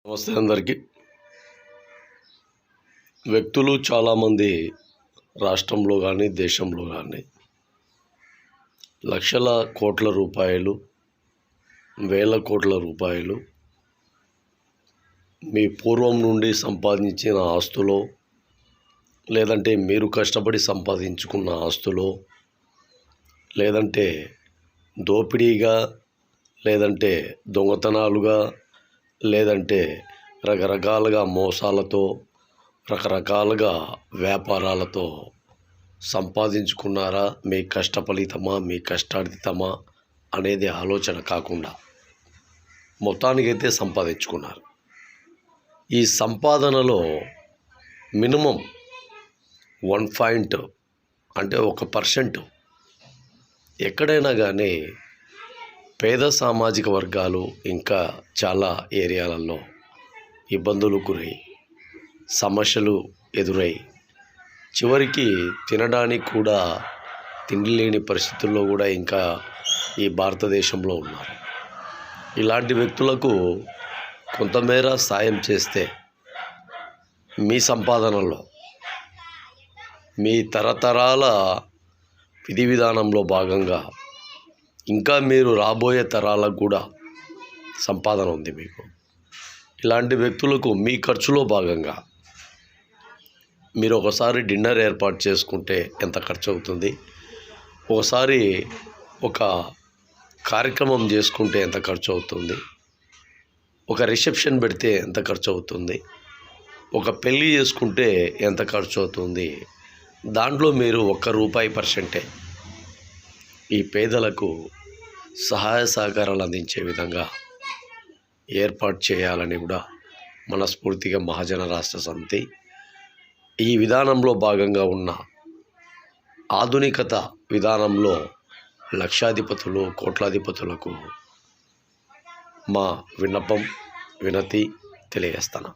నమస్తే అందరికీ. వ్యక్తులు చాలామంది రాష్ట్రంలో కానీ దేశంలో కానీ లక్షల కోట్ల రూపాయలు, వేల కోట్ల రూపాయలు మీ పూర్వం నుండి సంపాదించిన ఆస్తులో, లేదంటే మీరు కష్టపడి సంపాదించుకున్న ఆస్తులో, లేదంటే దోపిడీగా, లేదంటే దొంగతనాలుగా, లేదంటే రకరకాలుగా మోసాలతో, రకరకాలుగా వ్యాపారాలతో సంపాదించుకున్నారా? మీ కష్టఫలితమా, మీ కష్టార్జితమా అనేది ఆలోచన కాకుండా మొత్తానికైతే సంపాదించుకున్నారు. ఈ సంపాదనలో మినిమం 1 అంటే 1% ఎక్కడైనా కానీ పేద సామాజిక వర్గాలు ఇంకా చాలా ఏరియాలలో ఇబ్బందులు గురై, సమస్యలు ఎదురై, చివరికి తినడానికి కూడా తిండి లేని పరిస్థితుల్లో కూడా ఇంకా ఈ భారతదేశంలో ఉన్నారు. ఇలాంటి వ్యక్తులకు కొంతమేర సాయం చేస్తే మీ సంపాదనలో, మీ తరతరాల విధి విధానంలో భాగంగా ఇంకా మీరు రాబోయే తరాలకు కూడా సంపాదన ఉంది మీకు. ఇలాంటి వ్యక్తులకు మీ ఖర్చులో భాగంగా మీరు ఒకసారి డిన్నర్ ఏర్పాటు చేసుకుంటే ఎంత ఖర్చు అవుతుంది, ఒకసారి ఒక కార్యక్రమం చేసుకుంటే ఎంత ఖర్చు అవుతుంది, ఒక రిసెప్షన్ పెడితే ఎంత ఖర్చు అవుతుంది, ఒక పెళ్ళి చేసుకుంటే ఎంత ఖర్చు అవుతుంది, దాంట్లో మీరు ₹1 ఈ పేదలకు సహాయ సహకారాలు అందించే విధంగా ఏర్పాటు చేయాలని కూడా మనస్ఫూర్తిగా మహాజన రాష్ట్ర సమితి ఈ విధానంలో భాగంగా ఉన్న ఆధునికత విధానంలో లక్షాధిపతులు, కోట్లాధిపతులకు మా విన్నపం, వినతి తెలియజేస్తాను.